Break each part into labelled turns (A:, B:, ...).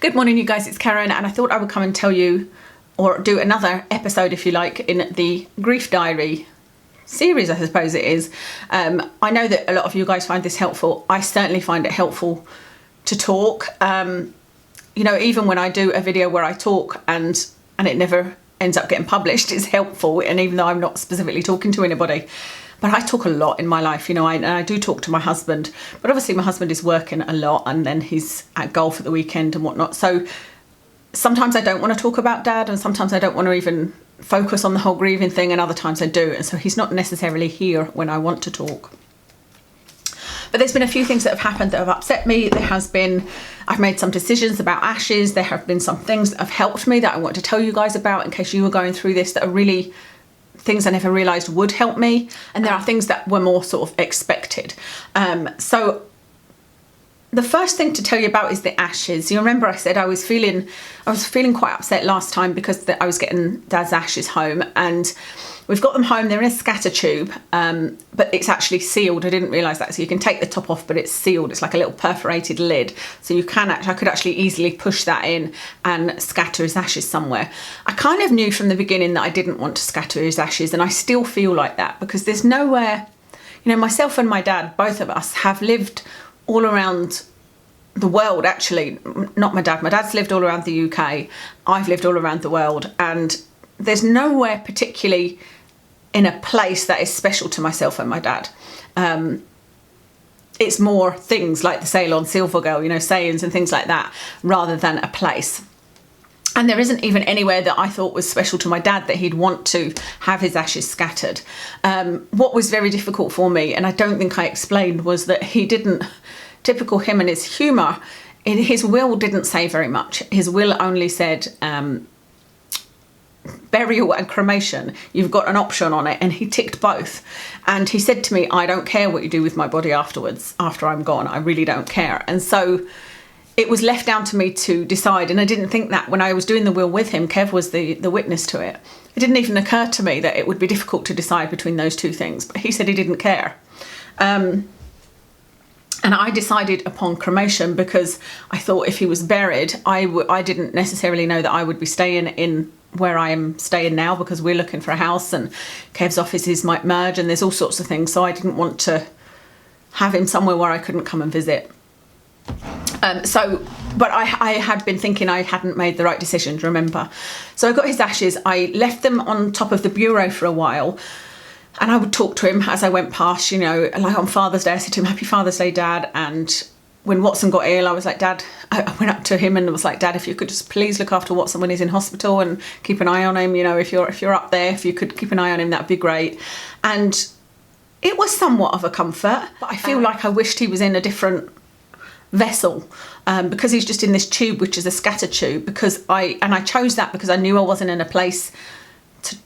A: Good morning, you guys, it's Karen, and I thought I would come and tell you, or do another episode if you like, in the grief diary series, I suppose it is. I know that a lot of you guys find this helpful. I certainly find it helpful to talk. You know, even when I do a video where I talk and it never ends up getting published, it's helpful, and even though I'm not specifically talking to anybody. But I talk a lot in my life, you know, and I do talk to my husband, but obviously my husband is working a lot and then he's at golf at the weekend and whatnot. So sometimes I don't want to talk about Dad, and sometimes I don't want to even focus on the whole grieving thing, and other times I do. And so he's not necessarily here when I want to talk. But there's been a few things that have happened that have upset me. I've made some decisions about ashes. There have been some things that have helped me that I want to tell you guys about in case you were going through this, that are really things I never realised would help me, and there are things that were more sort of expected. So the first thing to tell you about is the ashes. You remember I said I was feeling quite upset last time because I was getting Dad's ashes home, and we've got them home. They're in a scatter tube, but it's actually sealed. I didn't realise that. So you can take the top off, but it's sealed. It's like a little perforated lid. So I could actually easily push that in and scatter his ashes somewhere. I kind of knew from the beginning that I didn't want to scatter his ashes, and I still feel like that because there's nowhere, you know, myself and my dad, both of us have lived all around the world, actually. Not my dad. My dad's lived all around the UK. I've lived all around the world, and there's nowhere particularly in a place that is special to myself and my dad. It's more things like the sail on Silver Girl, you know, sayings and things like that, rather than a place. And there isn't even anywhere that I thought was special to my dad that he'd want to have his ashes scattered. What was very difficult for me, and I don't think I explained, was that he didn't, typical him and his humour, in his will didn't say very much. His will only said burial and cremation. You've got an option on it, and he ticked both. And he said to me, I don't care what you do with my body afterwards, after I'm gone. I really don't care. And so it was left down to me to decide, and I didn't think that when I was doing the will with him. Kev was the witness to it. It didn't even occur to me that it would be difficult to decide between those two things, but he said he didn't care. And I decided upon cremation because I thought if he was buried, I didn't necessarily know that I would be staying in where I am staying now, because we're looking for a house and Kev's offices might merge and there's all sorts of things. So I didn't want to have him somewhere where I couldn't come and visit. But I had been thinking I hadn't made the right decisions, remember? So I got his ashes. I left them on top of the bureau for a while, and I would talk to him as I went past, you know, like on Father's Day, I said to him, Happy Father's Day, Dad. And when Watson got ill, I was like, Dad, I went up to him and was like, Dad, if you could just please look after Watson when he's in hospital and keep an eye on him, you know, if you're up there, if you could keep an eye on him, that'd be great. And it was somewhat of a comfort, but I feel like I wished he was in a different vessel, because he's just in this tube, which is a scatter tube, I chose that because I knew I wasn't in a place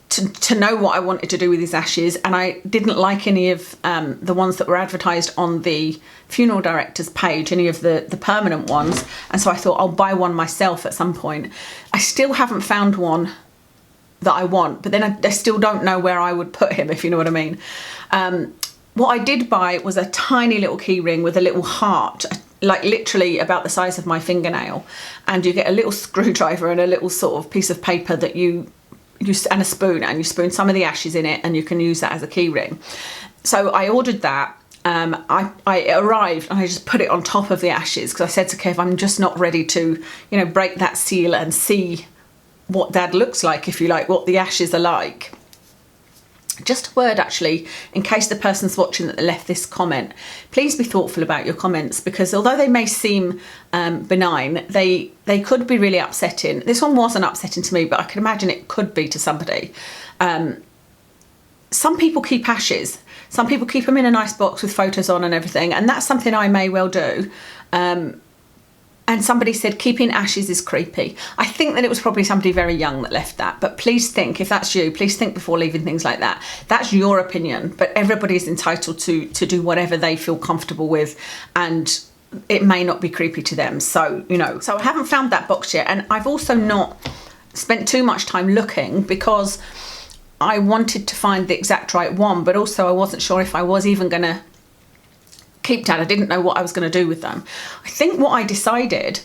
A: to know what I wanted to do with his ashes, and I didn't like any of the ones that were advertised on the funeral director's page, any of the permanent ones, and so I thought I'll buy one myself at some point. I still haven't found one that I want, but then I still don't know where I would put him, if you know what I mean. What I did buy was a tiny little key ring with a little heart, like literally about the size of my fingernail, and you get a little screwdriver and a little sort of piece of paper that you and a spoon, and you spoon some of the ashes in it, and you can use that as a key ring. So I ordered that. I arrived and I just put it on top of the ashes, because I said to Kev, I'm just not ready to, you know, break that seal and see what Dad looks like, if you like, what the ashes are like. Just a word, actually, in case the person's watching that left this comment, please be thoughtful about your comments, because although they may seem benign, they could be really upsetting. This one wasn't upsetting to me, but I can imagine it could be to somebody. Some people keep ashes. Some people keep them in a nice box with photos on and everything, and that's something I may well do. And somebody said keeping ashes is creepy. I think that it was probably somebody very young that left that, but please think, if that's you, please think before leaving things like that. That's your opinion, but everybody is entitled to do whatever they feel comfortable with, and it may not be creepy to them. So, you know, so I haven't found that box yet, and I've also not spent too much time looking because I wanted to find the exact right one, but also I wasn't sure if I was even going to keep Dad. I didn't know what I was going to do with them. I think what I decided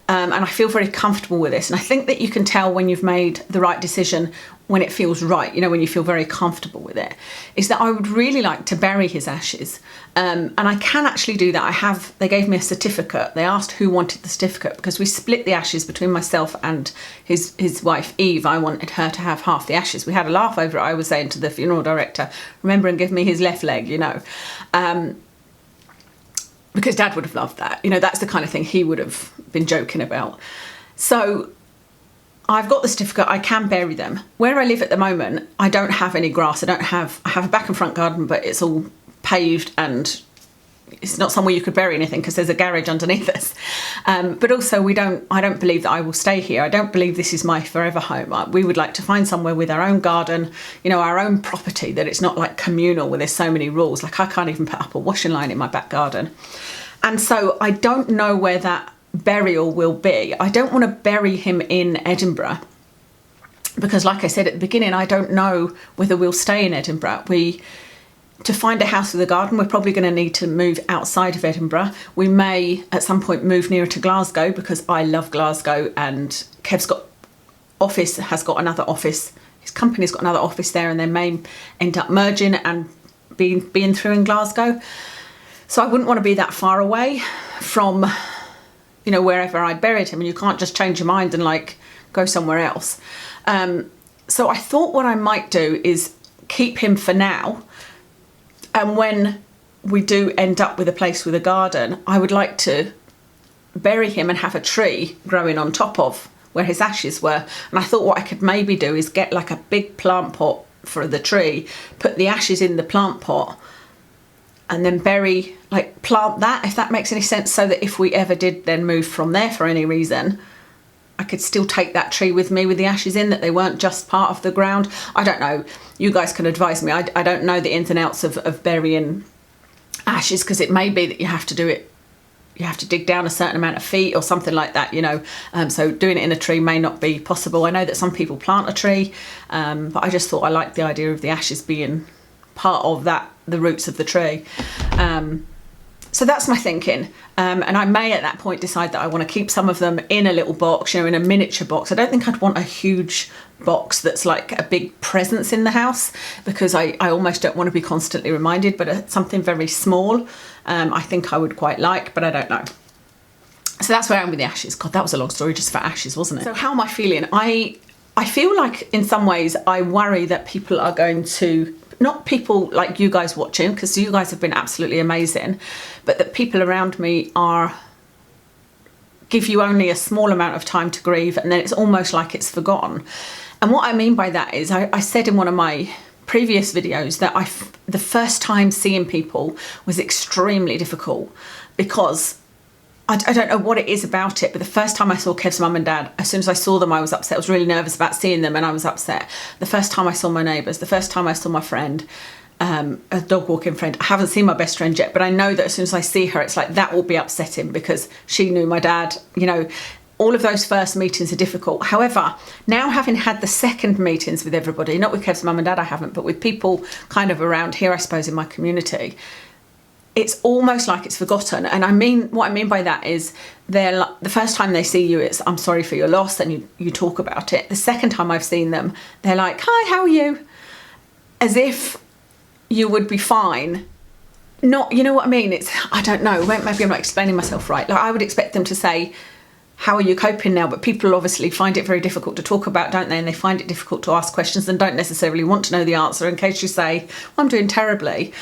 A: And I feel very comfortable with this. And I think that you can tell when you've made the right decision when it feels right, you know, when you feel very comfortable with it, is that I would really like to bury his ashes. And I can actually do that. They gave me a certificate. They asked who wanted the certificate because we split the ashes between myself and his wife, Eve. I wanted her to have half the ashes. We had a laugh over it. I was saying to the funeral director, remember and give me his left leg, you know. Because Dad would have loved that. You know, that's the kind of thing he would have been joking about. So I've got the certificate, I can bury them. Where I live at the moment, I don't have any grass. I have a back and front garden, but it's all paved and it's not somewhere you could bury anything because there's a garage underneath us. But also I don't believe that I will stay here. I don't believe this is my forever home. We would like to find somewhere with our own garden, you know, our own property, that it's not like communal where there's so many rules. Like I can't even put up a washing line in my back garden. And so I don't know where that burial will be. I don't want to bury him in Edinburgh because, like I said at the beginning, I don't know whether we'll stay in Edinburgh. To find a house with a garden, we're probably going to need to move outside of Edinburgh. We may at some point move nearer to Glasgow because I love Glasgow, and Kev's has got another office. His company's got another office there, and they may end up merging and being through in Glasgow. So I wouldn't want to be that far away from, you know, wherever I buried him, and you can't just change your mind and like go somewhere else. So I thought what I might do is keep him for now, and when we do end up with a place with a garden, I would like to bury him and have a tree growing on top of where his ashes were. And I thought what I could maybe do is get like a big plant pot for the tree, put the ashes in the plant pot, and then plant that, if that makes any sense, so that if we ever did then move from there for any reason, I could still take that tree with me with the ashes in, that they weren't just part of the ground. I don't know. You guys can advise me. I don't know the ins and outs of burying ashes, because it may be that you have to do it, you have to dig down a certain amount of feet or something like that, you know. So doing it in a tree may not be possible. I know that some people plant a tree, but I just thought I liked the idea of the ashes being part of the roots of the tree. So that's my thinking. And I may at that point decide that I want to keep some of them in a little box, you know, in a miniature box. I don't think I'd want a huge box that's like a big presence in the house, because I almost don't want to be constantly reminded, but something very small I think I would quite like, but I don't know. So that's where I am with the ashes. God, that was a long story just for ashes, wasn't it? So how am I feeling? I feel like in some ways I worry that people are going to, not people like you guys watching, because you guys have been absolutely amazing, but that people around me give you only a small amount of time to grieve, and then it's almost like it's forgotten. And what I mean by that is I said in one of my previous videos that the first time seeing people was extremely difficult, because I don't know what it is about it, but the first time I saw Kev's mum and dad, as soon as I saw them, I was upset. I was really nervous about seeing them, and I was upset. The first time I saw my neighbours, the first time I saw my friend, a dog walking friend. I haven't seen my best friend yet, but I know that as soon as I see her, it's like that will be upsetting because she knew my dad. You know, all of those first meetings are difficult. However, now having had the second meetings with everybody, not with Kev's mum and dad, I haven't, but with people kind of around here, I suppose, in my community, it's almost like it's forgotten. And what I mean by that is the first time they see you, it's I'm sorry for your loss, and you talk about it. The second time I've seen them, they're like, hi, how are you? As if you would be fine. Not, you know what I mean? I don't know, maybe I'm not explaining myself right. Like I would expect them to say, how are you coping now? But people obviously find it very difficult to talk about, don't they? And they find it difficult to ask questions and don't necessarily want to know the answer in case you say, well, I'm doing terribly.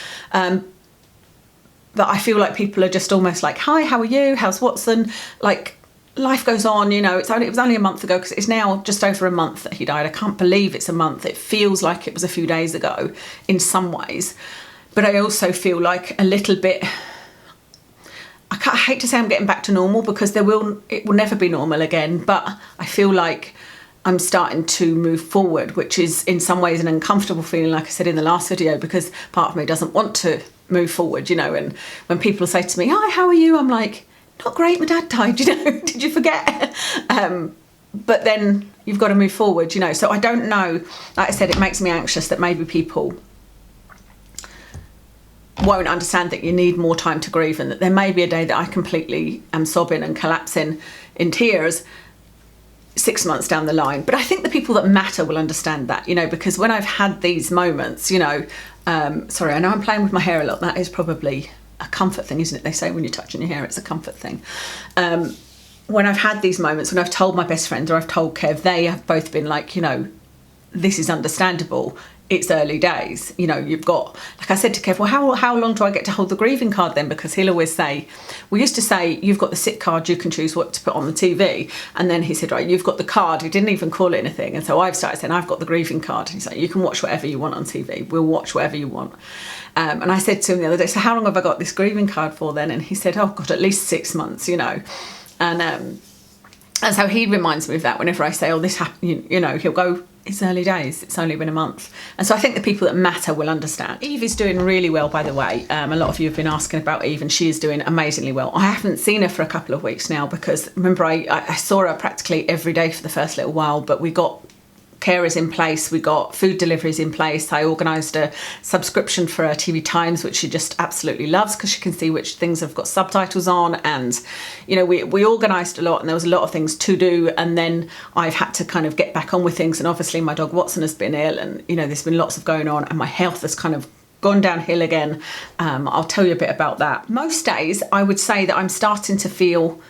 A: But I feel like people are just almost like, hi, how are you? How's Watson? Like, life goes on, you know. It was only a month ago, because it's now just over a month that he died. I can't believe it's a month. It feels like it was a few days ago in some ways. But I also feel like a little bit, I hate to say I'm getting back to normal, because it will never be normal again. But I feel like I'm starting to move forward, which is in some ways an uncomfortable feeling, like I said in the last video, because part of me doesn't want to move forward, you know. And when people say to me, hi, how are you? I'm like, not great, my dad died, you know, did you forget? But then you've got to move forward, you know. So I don't know, like I said, it makes me anxious that maybe people won't understand that you need more time to grieve, and that there may be a day that I completely am sobbing and collapsing in tears 6 months down the line. But I think the people that matter will understand that, you know, because when I've had these moments, you know, sorry, I know I'm playing with my hair a lot. That is probably a comfort thing, isn't it? They say when you're touching your hair, it's a comfort thing. When I've had these moments, when I've told my best friends or I've told Kev, they have both been like, you know, this is understandable. It's early days. You know, you've got, like I said to Kev, well, how long do I get to hold the grieving card then? Because he'll always say, we used to say, you've got the sick card, you can choose what to put on the TV. And then he said, right, you've got the card. He didn't even call it anything. And so I've started saying, I've got the grieving card. And he's like, you can watch whatever you want on TV. We'll watch whatever you want. And I said to him the other day, so how long have I got this grieving card for then? And he said, oh God, at least 6 months, you know. And so he reminds me of that whenever I say, oh, this happened, you know, he'll go, it's early days, it's only been a month. And so I think the people that matter will understand. Eve is doing really well, by the way. A lot of you have been asking about Eve, and she is doing amazingly well. I haven't seen her for a couple of weeks now because, remember, I saw her practically every day for the first little while, but we got carers in place, we got food deliveries in place. I organised a subscription for her TV Times, which she just absolutely loves because she can see which things have got subtitles on. And, you know, we organised a lot and there was a lot of things to do. And then I've had to kind of get back on with things. And obviously my dog Watson has been ill and, you know, there's been lots of going on and my health has kind of gone downhill again. I'll tell you a bit about that. Most days I would say that I'm starting to feel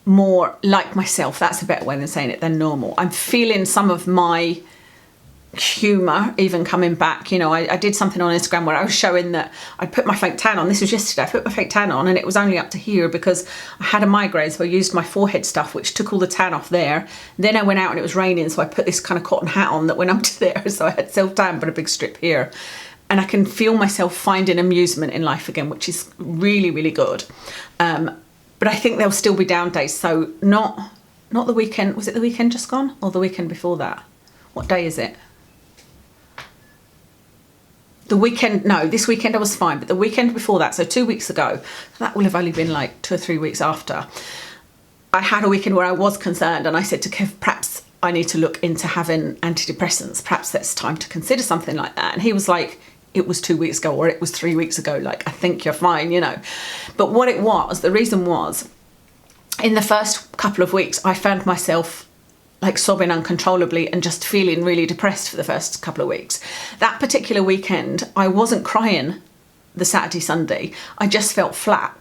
A: more like myself. That's a better way than saying it, than normal. I'm feeling some of my humour even coming back. You know, I did something on Instagram where I was showing that I'd put my fake tan on. This was yesterday. I put my fake tan on and it was only up to here because I had a migraine, so I used my forehead stuff, which took all the tan off there. Then I went out and it was raining, so I put this kind of cotton hat on that went up to there, so I had self-tan but a big strip here. And I can feel myself finding amusement in life again, which is really, really good. But I think there'll still be down days. So not the weekend. Was it the weekend just gone or the weekend before that? What day is it? The weekend, no, this weekend I was fine, but the weekend before that, so 2 weeks ago, that will have only been like 2 or 3 weeks after, I had a weekend where I was concerned and I said to Kev, perhaps I need to look into having antidepressants. Perhaps it's time to consider something like that. And he was like, it was 2 weeks ago or it was 3 weeks ago. Like, I think you're fine, you know. But what it was, the reason was, in the first couple of weeks, I found myself like sobbing uncontrollably and just feeling really depressed for the first couple of weeks. That particular weekend, I wasn't crying the Saturday, Sunday. I just felt flat.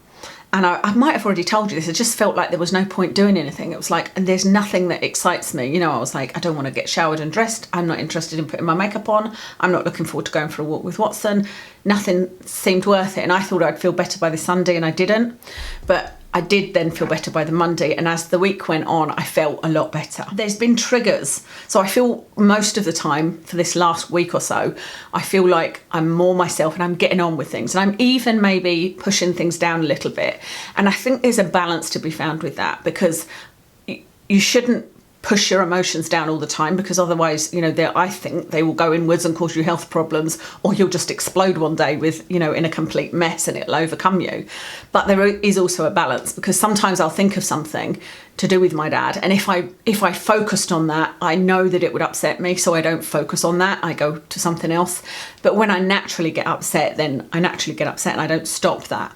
A: And I might have already told you this, I just felt like there was no point doing anything. It was like, and there's nothing that excites me. You know, I was like, I don't want to get showered and dressed. I'm not interested in putting my makeup on. I'm not looking forward to going for a walk with Watson. Nothing seemed worth it. And I thought I'd feel better by the Sunday and I didn't. But I did then feel better by the Monday. And as the week went on, I felt a lot better. There's been triggers. So I feel most of the time for this last week or so, I feel like I'm more myself and I'm getting on with things. And I'm even maybe pushing things down a little bit. And I think there's a balance to be found with that because you shouldn't push your emotions down all the time because otherwise, you know, I think they will go inwards and cause you health problems or you'll just explode one day with, you know, in a complete mess and it'll overcome you. But there is also a balance because sometimes I'll think of something to do with my dad and if I focused on that, I know that it would upset me, so I don't focus on that. I go to something else. But when I naturally get upset, then I naturally get upset and I don't stop that.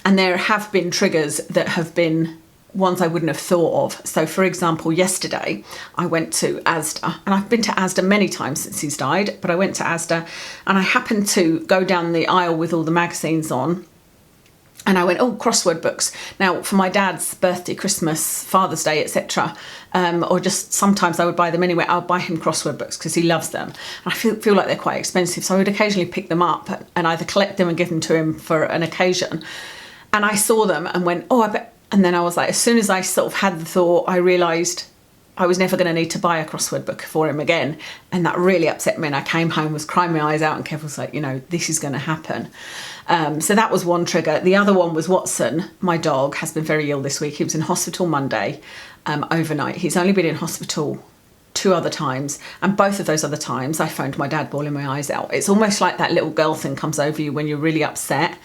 A: And there have been triggers that have been ones I wouldn't have thought of. So for example, yesterday I went to Asda, and I've been to Asda many times since he's died, but I went to Asda and I happened to go down the aisle with all the magazines on and I went, oh, crossword books. Now for my dad's birthday, Christmas, Father's Day, etc., or just sometimes I would buy them anyway, I'll buy him crossword books because he loves them. And I feel like they're quite expensive, so I would occasionally pick them up and either collect them and give them to him for an occasion. And I saw them and went, oh, I bet. And then I was like, as soon as I sort of had the thought, I realised I was never going to need to buy a crossword book for him again. And that really upset me. And I came home, was crying my eyes out, and Kev was like, you know, this is going to happen. So that was one trigger. The other one was Watson, my dog, has been very ill this week. He was in hospital Monday overnight. He's only been in hospital 2 other times, and both of those other times I phoned my dad bawling my eyes out. It's almost like that little girl thing comes over you when you're really upset.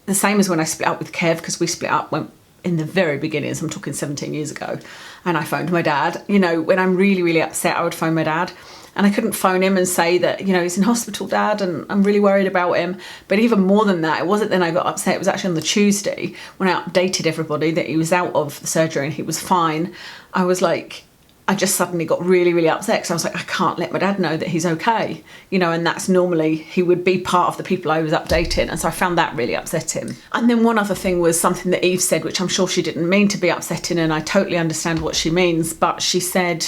A: The same as when I split up with Kev, because we split up when in the very beginnings, I'm talking 17 years ago, and I phoned my dad. You know, when I'm really, really upset, I would phone my dad, and I couldn't phone him and say that, you know, he's in hospital, Dad, and I'm really worried about him. But even more than that, it wasn't then I got upset, it was actually on the Tuesday when I updated everybody that he was out of the surgery and he was fine. I was like, I just suddenly got really, really upset because I was like, I can't let my dad know that he's okay, you know, and that's normally, he would be part of the people I was updating. And so I found that really upsetting. And then one other thing was something that Eve said, which I'm sure she didn't mean to be upsetting, and I totally understand what she means, but she said,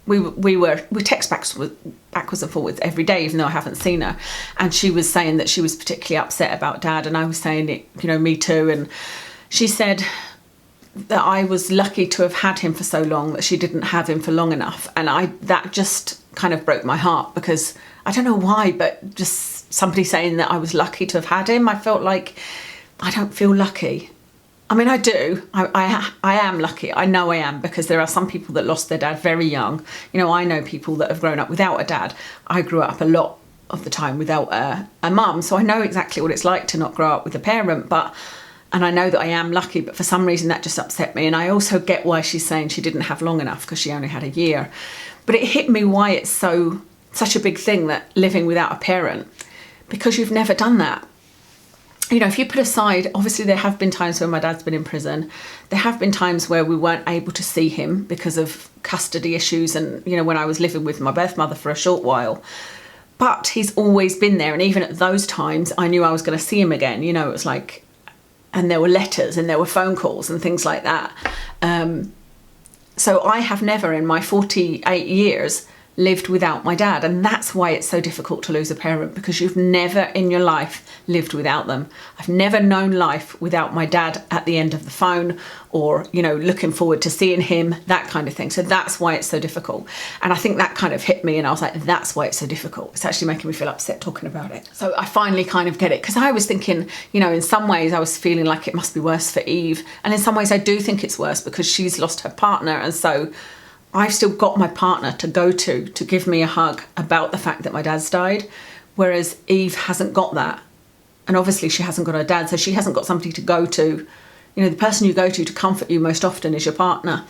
A: we text backwards and forwards every day, even though I haven't seen her. And she was saying that she was particularly upset about Dad, and I was saying it, you know, me too. And she said that I was lucky to have had him for so long, that she didn't have him for long enough. And that just kind of broke my heart, because I don't know why, but just somebody saying that I was lucky to have had him, I felt like I don't feel lucky. I mean, I do. I am lucky. I know I am, because there are some people that lost their dad very young. You know, I know people that have grown up without a dad. I grew up a lot of the time without a mum, so I know exactly what it's like to not grow up with a parent. And I know that I am lucky, but for some reason that just upset me. And I also get why she's saying she didn't have long enough, because she only had a year. But it hit me why it's such a big thing, that living without a parent, because you've never done that. You know, if you put aside, obviously there have been times when my dad's been in prison. There have been times where we weren't able to see him because of custody issues, and, you know, when I was living with my birth mother for a short while. But he's always been there. And even at those times, I knew I was going to see him again. You know, it was like, and there were letters and there were phone calls and things like that. So I have never in my 48 years lived without my dad, and that's why it's so difficult to lose a parent, because you've never in your life lived without them. I've never known life without my dad at the end of the phone, or, you know, looking forward to seeing him, that kind of thing. So that's why it's so difficult. And I think that kind of hit me, and I was like, that's why it's so difficult. It's actually making me feel upset talking about it. So I finally kind of get it, because I was thinking, you know, in some ways I was feeling like it must be worse for Eve, and in some ways I do think it's worse because she's lost her partner, and so I've still got my partner to go to give me a hug about the fact that my dad's died, whereas Eve hasn't got that. And obviously she hasn't got her dad, so she hasn't got somebody to go to. You know, the person you go to comfort you most often is your partner.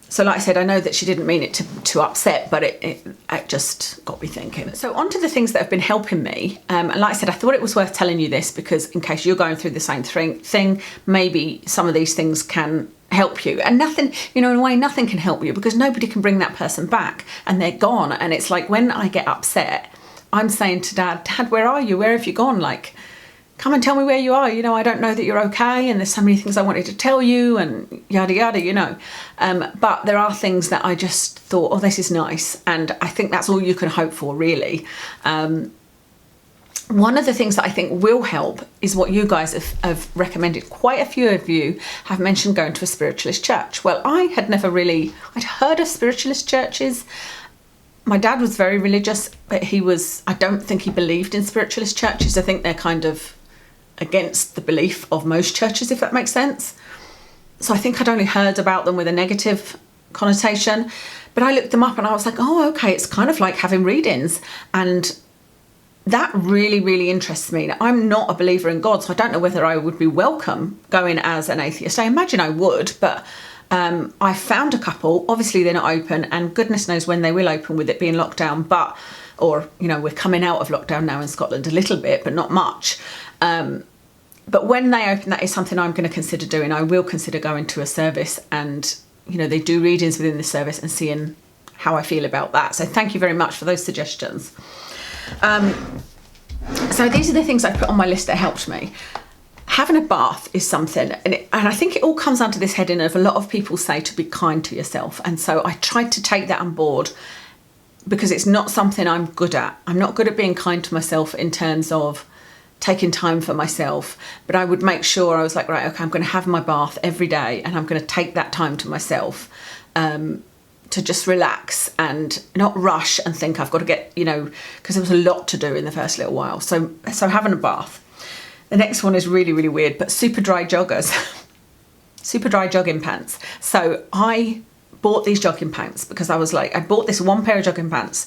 A: So like I said, I know that she didn't mean it to upset, but it just got me thinking. So on to the things that have been helping me. And like I said, I thought it was worth telling you this, because in case you're going through the same thing, maybe some of these things can help you. And nothing, you know, in a way, nothing can help you, because nobody can bring that person back, and they're gone. And it's like, when I get upset, I'm saying to Dad, where are you? Where have you gone? Like, come and tell me where you are. You know, I don't know that you're okay, and there's so many things I wanted to tell you, and yada yada, you know. But there are things that I just thought, oh, this is nice. And I think that's all you can hope for, really. One of the things that I think will help is what you guys have recommended. Quite a few of you have mentioned going to a spiritualist church. Well, I'd heard of spiritualist churches. My dad was very religious, but I don't think he believed in spiritualist churches. I think they're kind of against the belief of most churches, if that makes sense. So I think I'd only heard about them with a negative connotation, but I looked them up and I was like, oh, okay, it's kind of like having readings. And that really, really interests me. Now, I'm not a believer in God, so I don't know whether I would be welcome going as an atheist. I imagine I would, but I found a couple. Obviously, they're not open, and goodness knows when they will open with it being lockdown. Or, you know, we're coming out of lockdown now in Scotland a little bit, but not much. But when they open, that is something I'm going to consider doing. I will consider going to a service, and, you know, they do readings within the service, and seeing how I feel about that. So thank you very much for those suggestions. So these are the things I put on my list that helped me. Having a bath is something, and I think it all comes under this heading of, a lot of people say to be kind to yourself, and so I tried to take that on board, because it's not something I'm good at. I'm not good at being kind to myself in terms of taking time for myself, but I would make sure I was like, right, okay, I'm going to have my bath every day, and I'm going to take that time to myself, to just relax and not rush and think I've got to get, you know, because there was a lot to do in the first little while. So having a bath. The next one is really, really weird, but super dry joggers, super dry jogging pants. So I bought these jogging pants because I was like, I bought this one pair of jogging pants,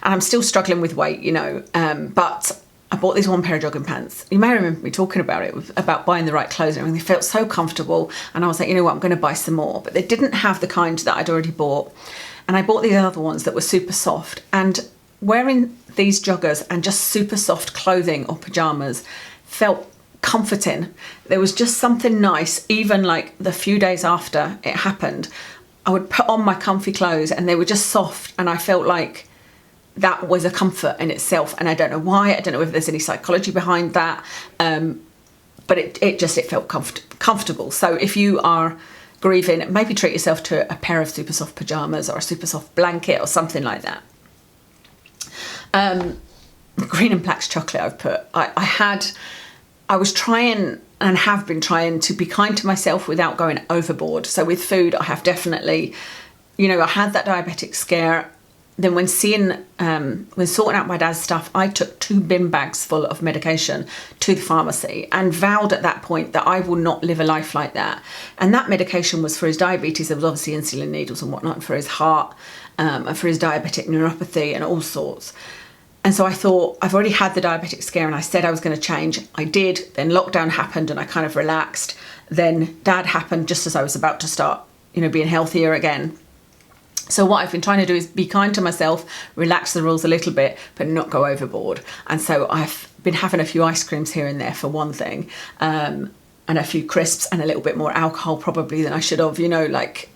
A: and I'm still struggling with weight, you know, but I bought this one pair of jogging pants. You may remember me talking about it, about buying the right clothes and everything. They felt so comfortable, and I was like, you know what, I'm going to buy some more. But they didn't have the kind that I'd already bought, and I bought these other ones that were super soft. And wearing these joggers and just super soft clothing or pajamas felt comforting. There was just something nice, even like the few days after it happened, I would put on my comfy clothes and they were just soft, and I felt like that was a comfort in itself. And I don't know why, I don't know if there's any psychology behind that, but it felt comfortable. So if you are grieving, maybe treat yourself to a pair of super soft pajamas or a super soft blanket or something like that. Green and Black's chocolate I've put. I was trying and have been trying to be kind to myself without going overboard. So with food, I have definitely, you know, I had that diabetic scare. Then when sorting out my dad's stuff, I took 2 bin bags full of medication to the pharmacy and vowed at that point that I will not live a life like that. And that medication was for his diabetes. There was obviously insulin needles and whatnot, for his heart, and for his diabetic neuropathy and all sorts. And so I thought, I've already had the diabetic scare and I said I was going to change. I did. Then lockdown happened and I kind of relaxed. Then Dad happened just as I was about to start, you know, being healthier again. So what I've been trying to do is be kind to myself, relax the rules a little bit, but not go overboard. And so I've been having a few ice creams here and there for one thing, and a few crisps and a little bit more alcohol probably than I should have, you know, like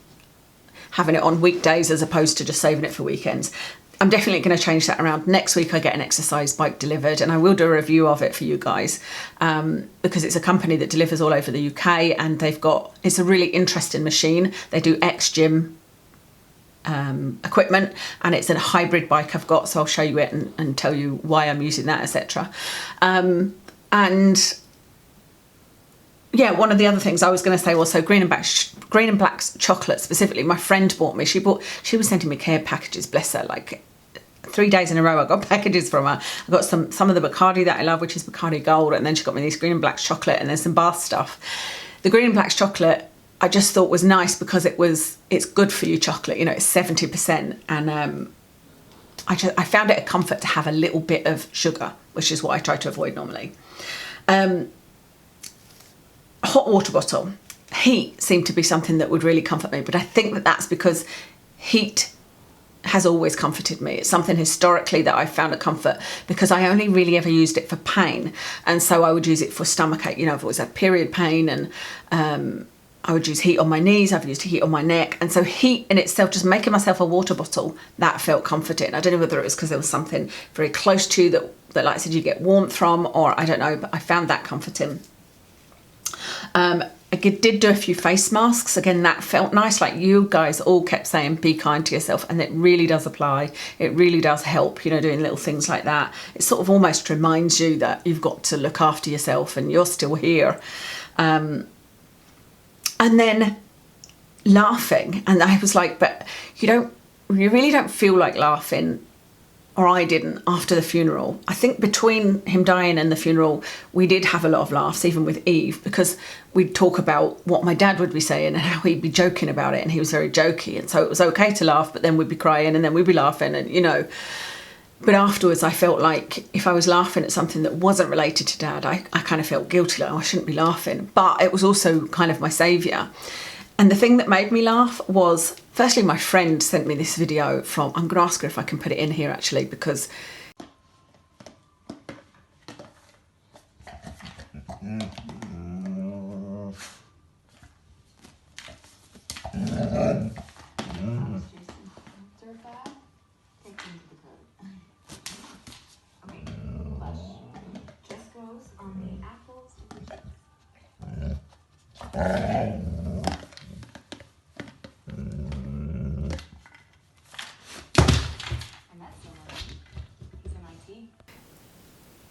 A: having it on weekdays as opposed to just saving it for weekends. I'm definitely going to change that around. Next week I get an exercise bike delivered and I will do a review of it for you guys, because it's a company that delivers all over the UK, and it's a really interesting machine. They do X-Gym equipment, and it's a hybrid bike I've got, so I'll show you it and tell you why I'm using that, etc. And yeah, one of the other things I was going to say was, so Green and Black's chocolate specifically, my friend bought me. She was sending me care packages, bless her, like 3 days in a row I got packages from her. I got some of the Bacardi that I love, which is Bacardi Gold, and then she got me these Green and Black's chocolate, and there's some bath stuff. The Green and Black's chocolate I just thought was nice because it's good for you chocolate, you know, it's 70%, and I found it a comfort to have a little bit of sugar, which is what I try to avoid normally. Hot water bottle. Heat seemed to be something that would really comfort me, but I think that that's because heat has always comforted me. It's something historically that I've found a comfort, because I only really ever used it for pain, and so I would use it for stomachache, you know, I've always had period pain, and I would use heat on my knees, I've used heat on my neck, and so heat in itself, just making myself a water bottle, that felt comforting. I don't know whether it was because there was something very close to you that like I said, you get warmth from, or I don't know, but I found that comforting. I did do a few face masks. Again, that felt nice. Like you guys all kept saying, be kind to yourself, and it really does apply. It really does help, you know, doing little things like that. It sort of almost reminds you that you've got to look after yourself and you're still here. And then laughing, and I was like, but you really don't feel like laughing, or I didn't, after the funeral. I think between him dying and the funeral, we did have a lot of laughs, even with Eve, because we'd talk about what my dad would be saying and how he'd be joking about it, and he was very jokey, and so it was okay to laugh, but then we'd be crying and then we'd be laughing, and you know. But afterwards I felt like if I was laughing at something that wasn't related to Dad, I kind of felt guilty, like, oh, I shouldn't be laughing. But it was also kind of my saviour. And the thing that made me laugh was, firstly, my friend sent me this video from, I'm going to ask her if I can put it in here actually, because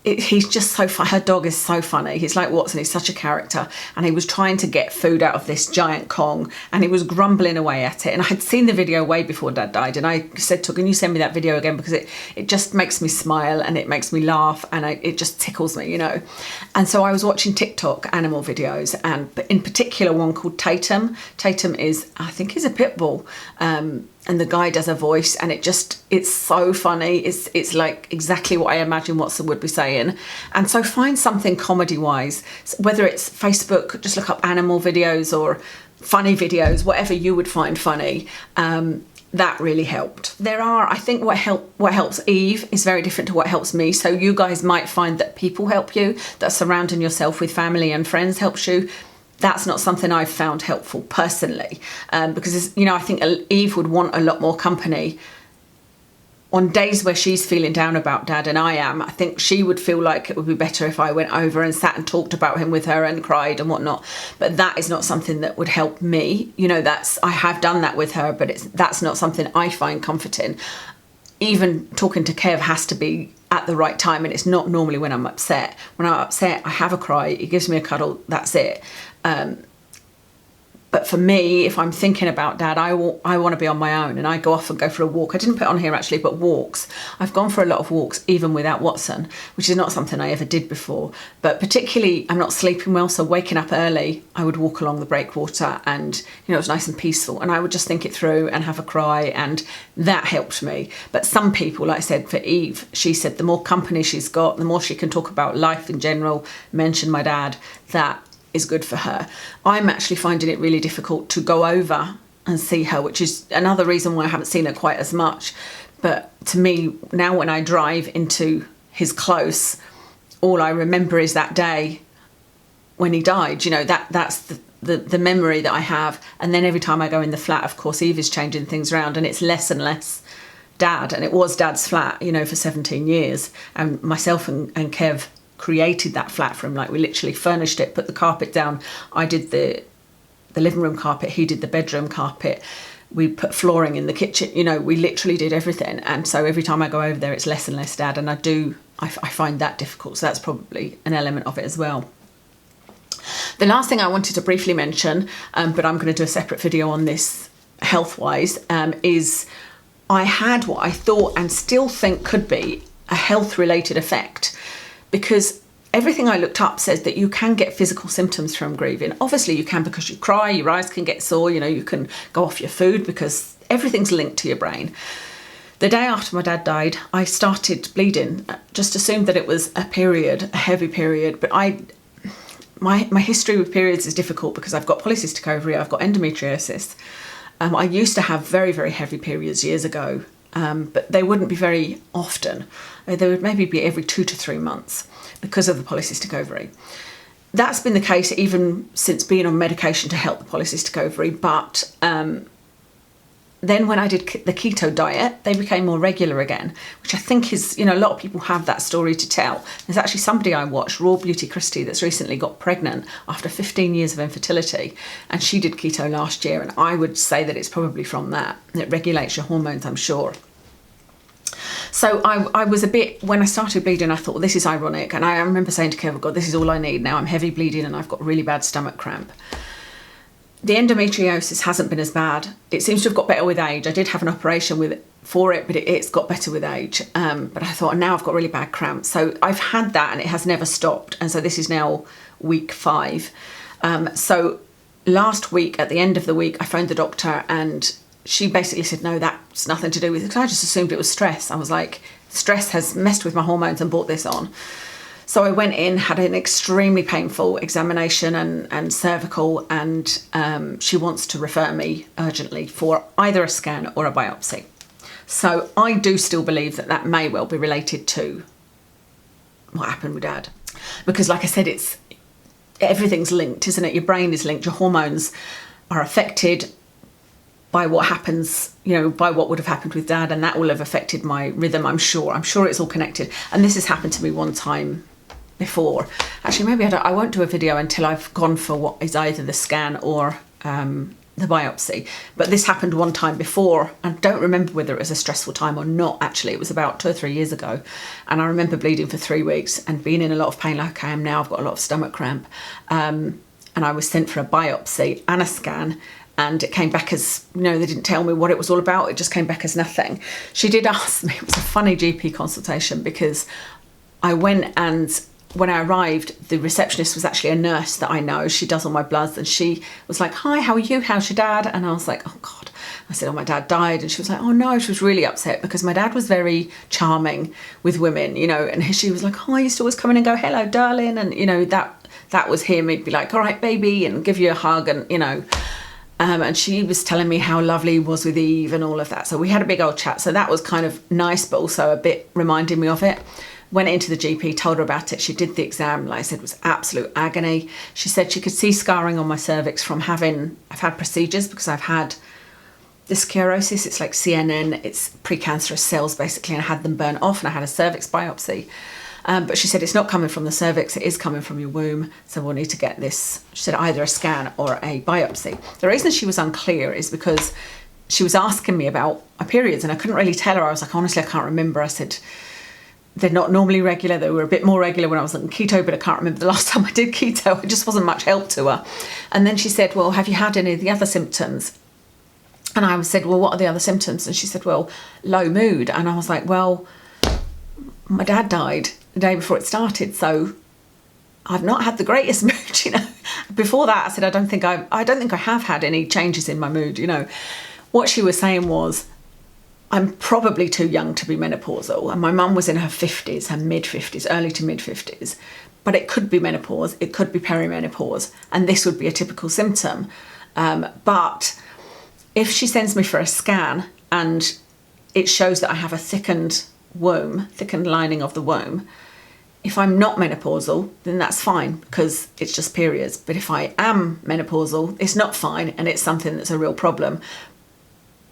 A: he's just so funny. Her dog is so funny. He's like Watson. He's such a character. And he was trying to get food out of this giant Kong, and he was grumbling away at it. And I had seen the video way before Dad died, and I said to her, can you send me that video again, because it just makes me smile and it makes me laugh, and it just tickles me, you know. And so I was watching TikTok animal videos, and in particular one called Tatum. Tatum is, I think he's a pit bull. And the guy does a voice, and it's so funny. It's like exactly what I imagine Watson would be saying. And so find something comedy-wise, whether it's Facebook, just look up animal videos or funny videos, whatever you would find funny, that really helped. I think what helps Eve is very different to what helps me. So you guys might find that people help you, that surrounding yourself with family and friends helps you. That's not something I've found helpful personally, because I think Eve would want a lot more company on days where she's feeling down about Dad and I am. I think she would feel like it would be better if I went over and sat and talked about him with her and cried and whatnot. But that is not something that would help me. I have done that with her, but that's not something I find comforting. Even talking to Kev has to be at the right time, and it's not normally when I'm upset. When I'm upset, I have a cry, he gives me a cuddle, that's it. But for me, if I'm thinking about Dad, I want to be on my own, and I go off and go for a walk. I didn't put it on here actually, but walks. I've gone for a lot of walks even without Watson, which is not something I ever did before. But particularly, I'm not sleeping well, so waking up early, I would walk along the breakwater, and it was nice and peaceful, and I would just think it through and have a cry, and that helped me. But some people, like I said, for Eve, she said the more company she's got, the more she can talk about life in general, mention my dad, that is good for her. I'm actually finding it really difficult to go over and see her, which is another reason why I haven't seen her quite as much. But to me, now when I drive into his close, all I remember is that day when he died. That's the memory that I have. And then every time I go in the flat, of course, Eve is changing things around, and it's less and less Dad. And it was Dad's flat, for 17 years. And myself and Kev created that flat for him. Like, we literally furnished it, put the carpet down. I did the living room carpet, he did the bedroom carpet. We put flooring in the kitchen. We literally did everything. And so every time I go over there, it's less and less Dad. And I find that difficult. So that's probably an element of it as well. The last thing I wanted to briefly mention, but I'm going to do a separate video on this health-wise, is I had what I thought and still think could be a health-related effect. Because everything I looked up says that you can get physical symptoms from grieving. Obviously you can, because you cry, your eyes can get sore, you can go off your food, because everything's linked to your brain. The day after my dad died, I started bleeding. Just assumed that it was a heavy period, but my history with periods is difficult because I've got polycystic ovary, I've got endometriosis. I used to have very, very heavy periods years ago. But they wouldn't be very often. They would maybe be every 2 to 3 months because of the polycystic ovary. That's been the case even since being on medication to help the polycystic ovary. But then when I did the keto diet, they became more regular again, which I think is, a lot of people have that story to tell. There's actually somebody I watched, Raw Beauty Christie, that's recently got pregnant after 15 years of infertility, and she did keto last year, and I would say that it's probably from that. It regulates your hormones, I'm sure. So I was a bit, when I started bleeding, I thought, well, this is ironic, and I remember saying to Kevin, God, this is all I need now. I'm heavy bleeding and I've got really bad stomach cramp. The endometriosis hasn't been as bad. It seems to have got better with age. I did have an operation for it, but it's got better with age. But I thought, now I've got really bad cramps. So I've had that and it has never stopped. And so this is now week 5. So last week, at the end of the week, I phoned the doctor, and she basically said, no, that's nothing to do with it. Because I just assumed it was stress. I was like, stress has messed with my hormones and brought this on. So I went in, had an extremely painful examination and cervical, and she wants to refer me urgently for either a scan or a biopsy. So I do still believe that may well be related to what happened with Dad. Because like I said, everything's linked, isn't it? Your brain is linked, your hormones are affected by what happens, by what would have happened with Dad, and that will have affected my rhythm, I'm sure. I'm sure it's all connected. And this has happened to me one time before. Actually, maybe I won't do a video until I've gone for what is either the scan or the biopsy. But this happened one time before. I don't remember whether it was a stressful time or not, actually. It was about 2 or 3 years ago. And I remember bleeding for 3 weeks and being in a lot of pain like I am now. I've got a lot of stomach cramp. And I was sent for a biopsy and a scan. And it came back as, they didn't tell me what it was all about. It just came back as nothing. She did ask me, it was a funny GP consultation, because I went, and when I arrived, the receptionist was actually a nurse that I know. She does all my bloods, and she was like, hi, how are you? How's your dad? And I was like, oh God. I said, oh, my dad died. And she was like, oh no. She was really upset because my dad was very charming with women, and she was like, oh, I used to always come in and go, hello, darling. And, that was him. He'd be like, all right, baby, and give you a hug. And, And she was telling me how lovely he was with Eve and all of that. So we had a big old chat. So that was kind of nice, but also a bit reminding me of it. Went into the GP, told her about it. She did the exam, like I said, it was absolute agony. She said she could see scarring on my cervix from I've had procedures because I've had the sclerosis. It's like CNN, it's precancerous cells basically, and I had them burn off, and I had a cervix biopsy. But she said it's not coming from the cervix, it is coming from your womb. So we'll need to get this, she said, either a scan or a biopsy. The reason she was unclear is because she was asking me about my periods, and I couldn't really tell her. I was like, honestly, I can't remember. I said, they're not normally regular. They were a bit more regular when I was on keto, but I can't remember the last time I did keto. It just wasn't much help to her. And then she said, well, have you had any of the other symptoms? And I said, well, what are the other symptoms? And she said, well, low mood. And I was like, well, my dad died the day before it started, so I've not had the greatest mood, you know. Before that, I said, I don't think I have had any changes in my mood, you know. What she was saying was, I'm probably too young to be menopausal, and my mum was in her 50s, her mid-50s, early to mid-50s, but it could be menopause, it could be perimenopause, and this would be a typical symptom. But if she sends me for a scan and it shows that I have a thickened lining of the womb, if I'm not menopausal, then that's fine because it's just periods. But if I am menopausal, it's not fine, and it's something that's a real problem.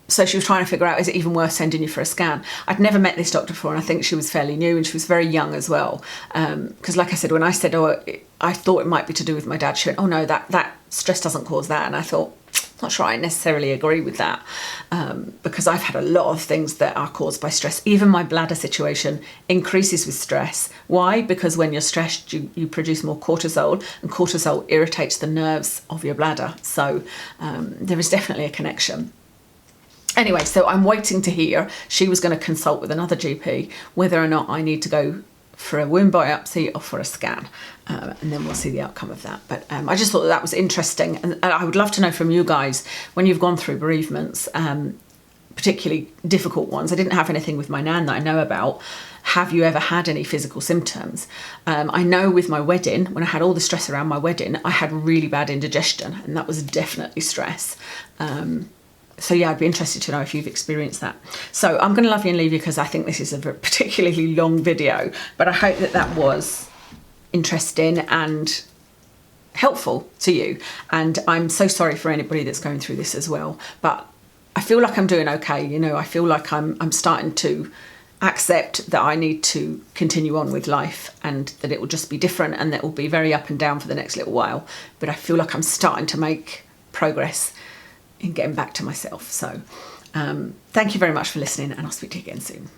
A: So she was trying to figure out, is it even worth sending you for a scan? I'd never met this doctor before, and I think she was fairly new, and she was very young as well. Because like I said, when I said, I thought it might be to do with my dad, she went, oh no, that stress doesn't cause that. And I thought, not sure I necessarily agree with that, because I've had a lot of things that are caused by stress. Even my bladder situation increases with stress. Why? Because when you're stressed, you produce more cortisol, and cortisol irritates the nerves of your bladder. So there is definitely a connection. Anyway, so I'm waiting to hear. She was going to consult with another GP whether or not I need to go for a womb biopsy or for a scan, and then we'll see the outcome of that. But I just thought that was interesting, and I would love to know from you guys, when you've gone through bereavements, particularly difficult ones. I didn't have anything with my nan that I know about. Have you ever had any physical symptoms? I know with my wedding, when I had all the stress around my wedding, I had really bad indigestion, and that was definitely stress. So yeah, I'd be interested to know if you've experienced that. So I'm going to love you and leave you, because I think this is a particularly long video, but I hope that was interesting and helpful to you. And I'm so sorry for anybody that's going through this as well, but I feel like I'm doing okay. You know, I feel like I'm starting to accept that I need to continue on with life, and that it will just be different, and that it will be very up and down for the next little while. But I feel like I'm starting to make progress in getting back to myself. So thank you very much for listening, and I'll speak to you again soon.